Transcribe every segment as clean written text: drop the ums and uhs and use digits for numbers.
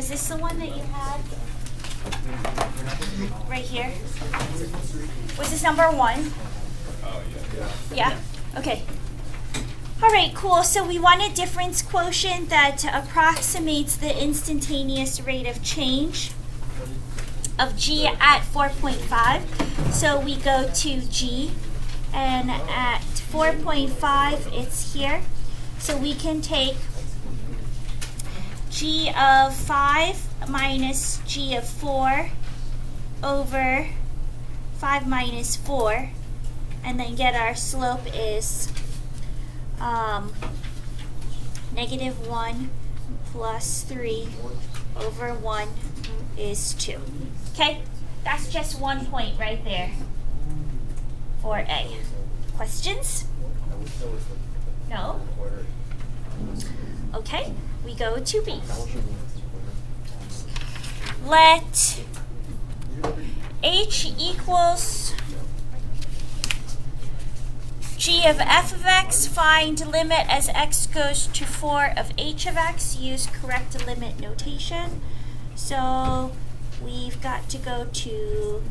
Was this the one that you had? Right here? Was this number 1? Yeah? Okay. All right, cool. So we want a difference quotient that approximates the instantaneous rate of change of G at 4.5. So we go to G, and at 4.5, it's here. So we can take G of 5 minus G of 4 over 5 minus 4, and then get our slope is negative 1 plus 3 over 1 is 2. Okay, that's just 1 point right there for A. Questions? No? Okay, we go to B. Let H equals G of f of x, find limit as x goes to 4 of h of x. Use correct limit notation. So we've got to go to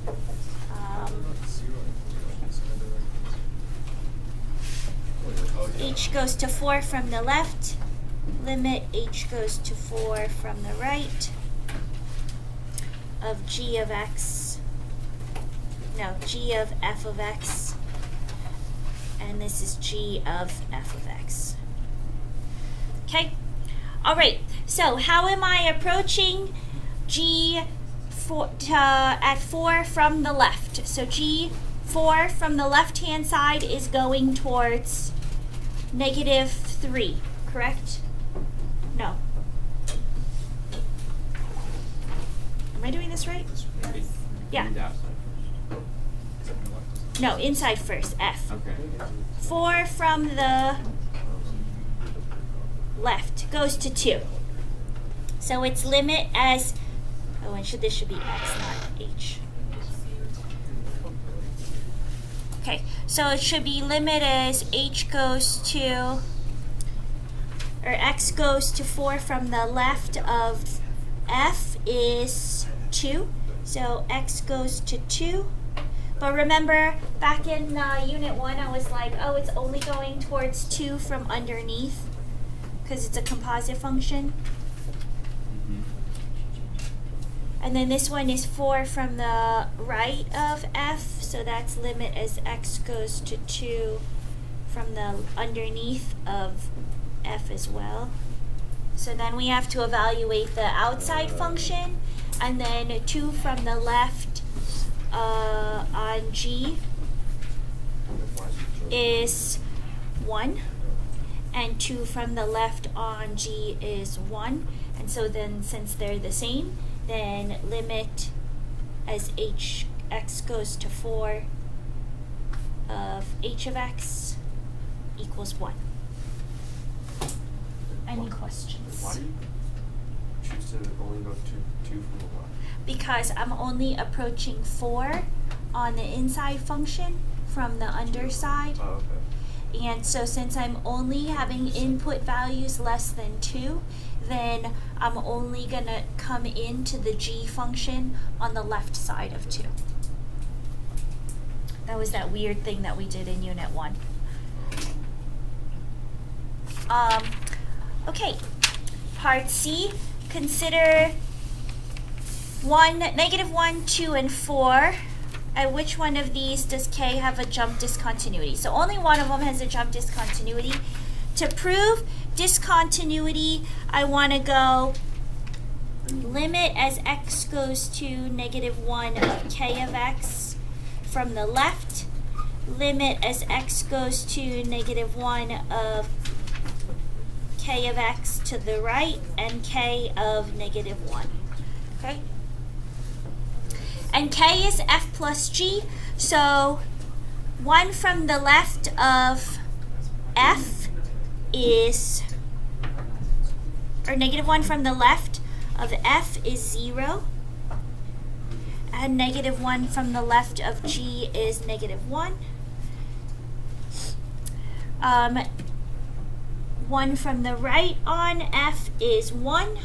h goes to 4 from the left. Limit h goes to 4 from the right of g of x. No, g of f of x. And this is g of f of x. Okay? All right, so how am I approaching g at 4 from the left? So g4 from the left-hand side is going towards negative 3, correct? No. Am I doing this right? Yeah. No, inside first, F. Okay. 4 from the left goes to 2. So its limit as, oh, and this should be X, not H. Okay, so it should be limit as H goes to, or X goes to 4 from the left of F is 2. So X goes to 2. But remember, back in Unit 1, I was like, oh, it's only going towards 2 from underneath because it's a composite function. And then this one is 4 from the right of f, so that's limit as x goes to 2 from the underneath of f as well. So then we have to evaluate the outside function, and then 2 from the left on G is 1, and 2 from the left on G is 1. And so then, since they're the same, then limit as x goes to 4 of h of x equals 1. Any questions? Why do you choose to only go to 2 from the left? Because I'm only approaching 4 on the inside function from the underside. Oh, okay. And so since I'm only having input values less than 2, then I'm only going to come into the g function on the left side of 2. That was that weird thing that we did in Unit 1. Okay, Part C, consider negative 1, 2, and 4. At which one of these does K have a jump discontinuity? So only one of them has a jump discontinuity. To prove discontinuity, I want to go limit as x goes to negative 1 of k of x from the left, limit as x goes to negative 1 of k of x to the right, and k of negative 1. Okay? And k is f plus g, so 1 from the left of f is, or negative 1 from the left of f is 0, and negative 1 from the left of g is negative 1. 1 from the right on f is 1.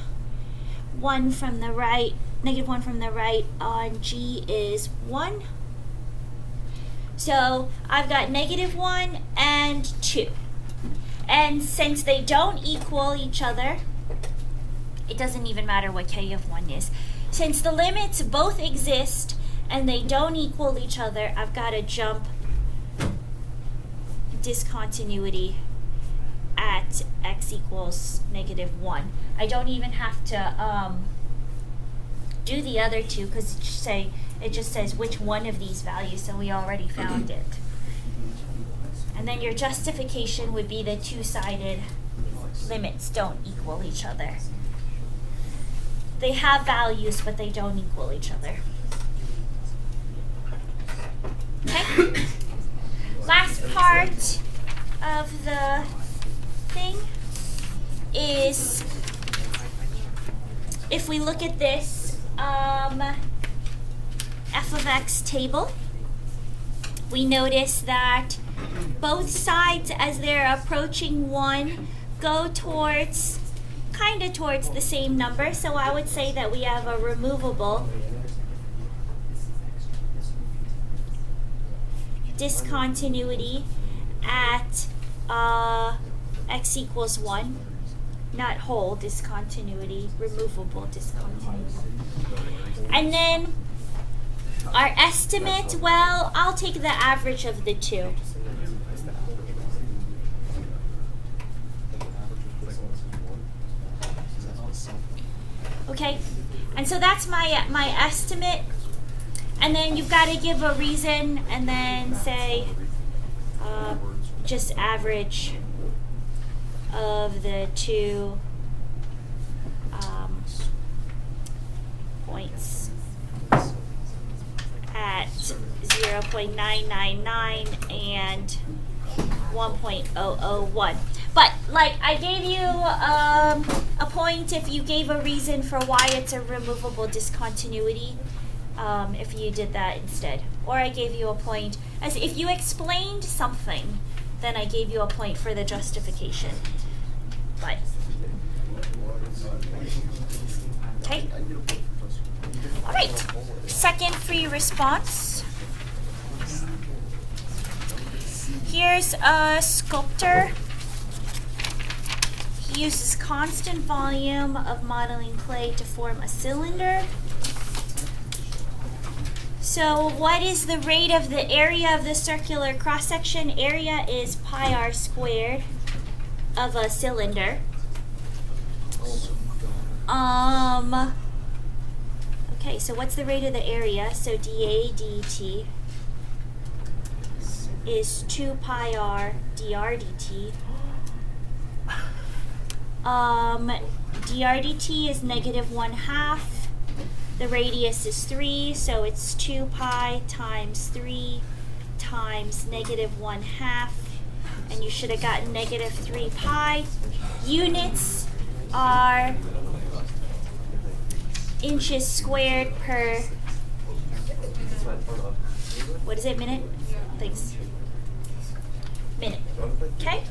1 from the right, negative 1 from the right on G is 1. So I've got negative 1 and 2. And since they don't equal each other, it doesn't even matter what K of 1 is. Since the limits both exist and they don't equal each other, I've got to jump discontinuity at x equals negative 1. I don't even have to do the other two because it just says which one of these values, so we already found it. And then your justification would be the two-sided limits don't equal each other. They have values, but they don't equal each other. Okay? Last part of the thing is, if we look at this f of x table, we notice that both sides, as they're approaching 1, go towards, kind of towards the same number. So I would say that we have a removable discontinuity at x equals 1. Not whole discontinuity, removable discontinuity. And then our estimate, well, I'll take the average of the two. Okay, and so that's my estimate. And then you've got to give a reason and then say just average of the two points at 0.999 and 1.001. But like I gave you a point if you gave a reason for why it's a removable discontinuity, if you did that instead. Or I gave you a point as if you explained something, then I gave you a point for the justification. But okay. All right. Second free response. Here's a sculptor. He uses constant volume of modeling clay to form a cylinder. So what is the rate of the area of the circular cross-section? Area is pi r squared of a cylinder. Okay, so what's the rate of the area? So dA dt is 2 pi r dr dt. Dr dt is negative 1/2. The radius is 3, so it's 2 pi times 3 times negative 1/2. And you should have gotten negative 3 pi. Units are inches squared per, what is it, minute? Thanks. Minute. Okay?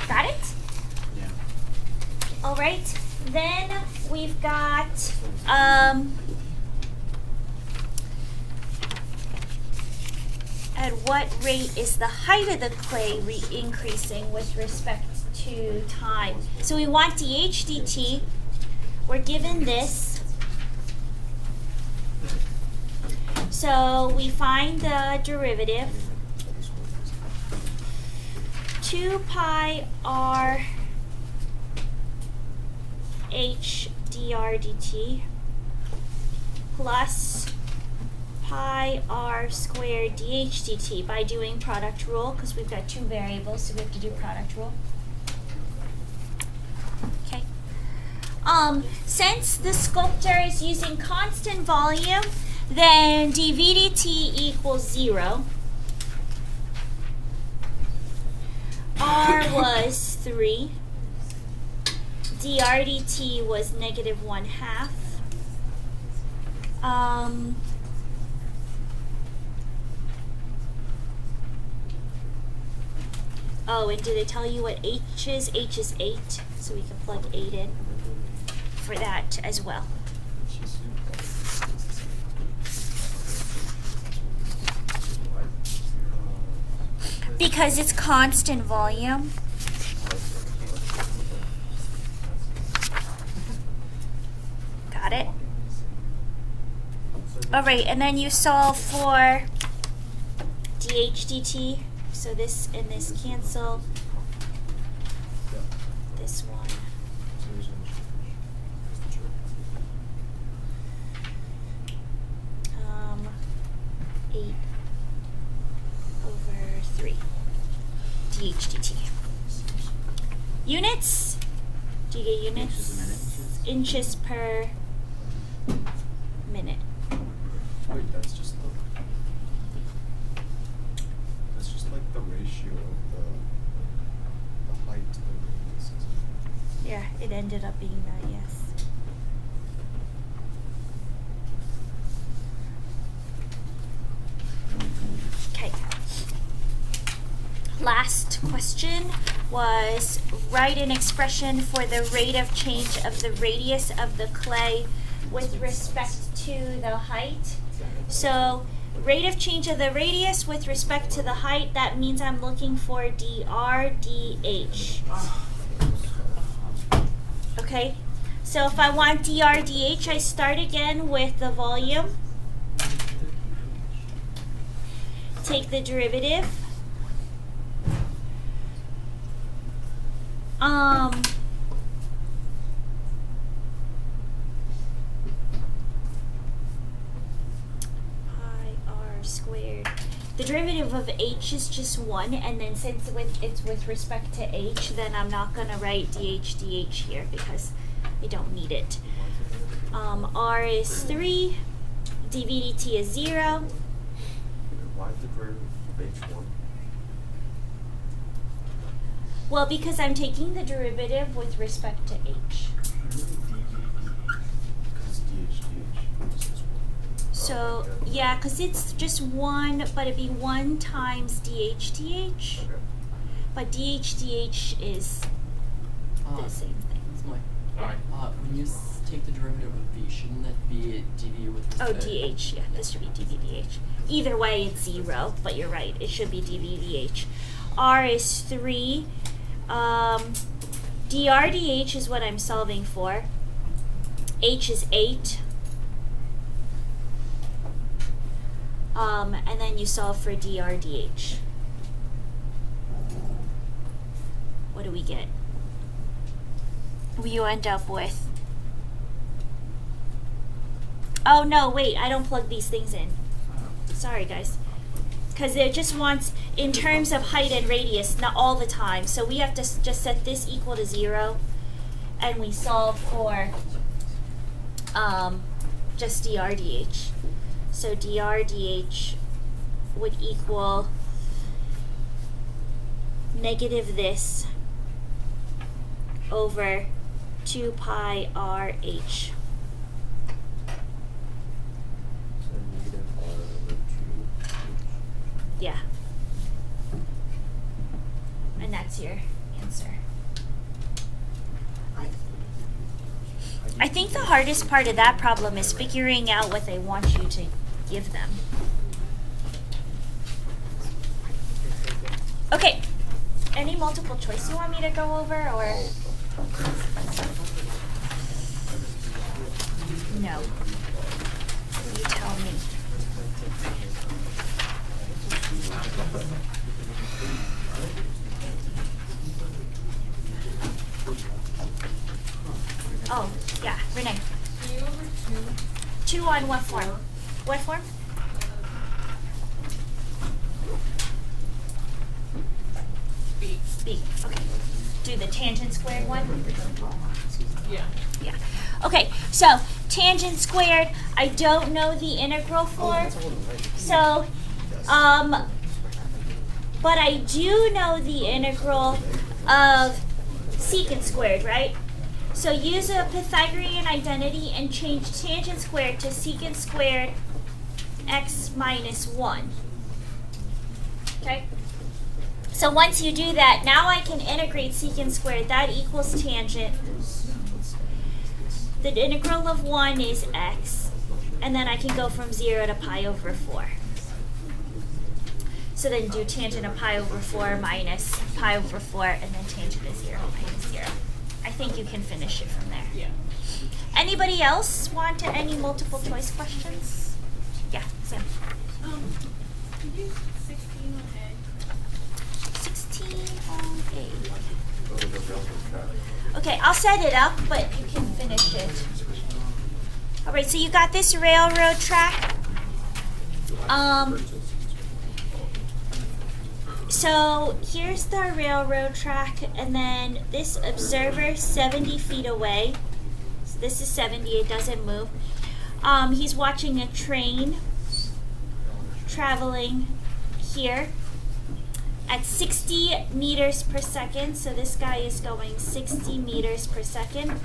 Got it? Yeah. All right. Then we've got at what rate is the height of the clay increasing with respect to time? So we want dH dt. We're given this. So we find the derivative. 2 pi r h dr dt plus pi r squared dH dt by doing product rule, because we've got two variables, so we have to do product rule. Okay. Since the sculptor is using constant volume, then dV dt equals 0. R was 3. Dr dt was negative 1/2. Oh, and did it tell you what H is? H is 8, so we can plug 8 in for that as well. Because it's constant volume. Got it? Alright, and then you solve for dH/dt. So this and this cancel. This one. 8 over 3 dH/dt. Units? Do you get units? Inches per minute. Wait, that's just like the ratio of the height to the radius, isn't it? Yeah, it ended up being that, yes. Okay. Last question was write an expression for the rate of change of the radius of the clay with respect to the height. So rate of change of the radius with respect to the height, that means I'm looking for dr dh. Okay, so if I want dr dh, I start again with the volume. Take the derivative. Pi r squared. The derivative of h is just 1, and then since it's with respect to h, then I'm not going to write dh here because I don't need it. R is 3, dv dt is 0. Why is the derivative of h1? Well, because I'm taking the derivative with respect to h. So, yeah, because it's just 1, but it'd be 1 times dH. Okay. But dH is the same thing. Alright. When you take the derivative of v, shouldn't that be dv with respect? Oh, dH, yeah, this should be dV dH. Either way, it's 0, but you're right, it should be dV dH. R is 3. Dr dH is what I'm solving for. H is 8. And then you solve for dr dH. What do we get? You end up with... Oh no, wait, I don't plug these things in. Sorry guys. Because it just wants, in terms of height and radius, not all the time. So we have to just set this equal to 0, and we solve for just dr dH. So dr dH would equal negative this over 2 pi RH. So negative r over 2. Yeah. And that's your answer. I think the hardest part of that problem is figuring out what they want you to give them. Okay. Any multiple choice you want me to go over, or? No. You tell me. Oh, yeah, Renee. 2 on what form? What form? B. B, okay. Do the tangent squared one? Yeah. Yeah. Okay, so tangent squared, I don't know the integral for. So, but I do know the integral of secant squared, right? So use a Pythagorean identity and change tangent squared to secant squared x minus 1. Okay? So once you do that, now I can integrate secant squared. That equals tangent. The integral of 1 is x. And then I can go from 0 to pi over 4. So then do tangent of pi over 4 minus pi over 4, and then tangent of 0 minus 0. I think you can finish it from there. Yeah. Anybody else want any multiple choice questions? Yeah, Sam. Could you 16 on A? 16 on A. Okay, I'll set it up, but you can finish it. All right, so you got this railroad track. So here's the railroad track, and then this observer 70 feet away. So this is 70, it doesn't move. He's watching a train traveling here at 60 meters per second. So this guy is going 60 meters per second.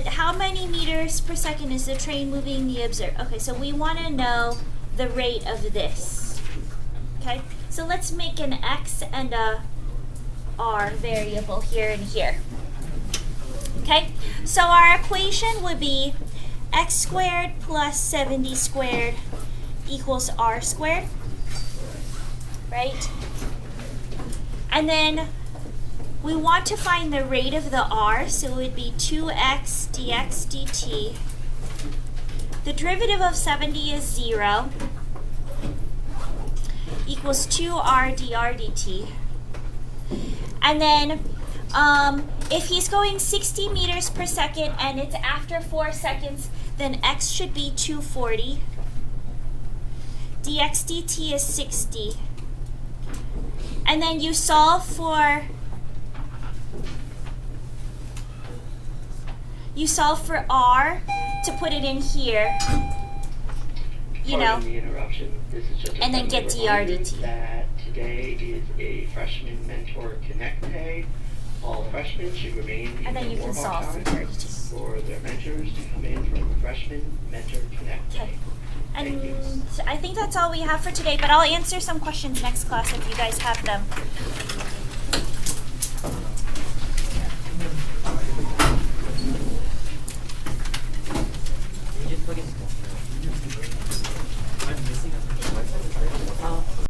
How many meters per second is the train moving the observer? Okay, so we want to know the rate of this. Okay, so let's make an x and a r variable here and here. Okay, so our equation would be x squared plus 70 squared equals r squared, right? And then we want to find the rate of the r, so it would be 2x dx dt. The derivative of 70 is 0, equals 2r dr dt. And then if he's going 60 meters per second and it's after 4 seconds, then x should be 240. dx dt is 60. And then you solve for r to put it in here, you know, Pardon the interruption. This is just a and then friendly get reminder DRDT. that today is a freshman mentor connect day. All freshmen should remain in and then the you can warm-up solve for time DRDT. for their mentors to come in from freshman mentor connect Okay. day. Thank you. And I think that's all we have for today, but I'll answer some questions next class if you guys have them.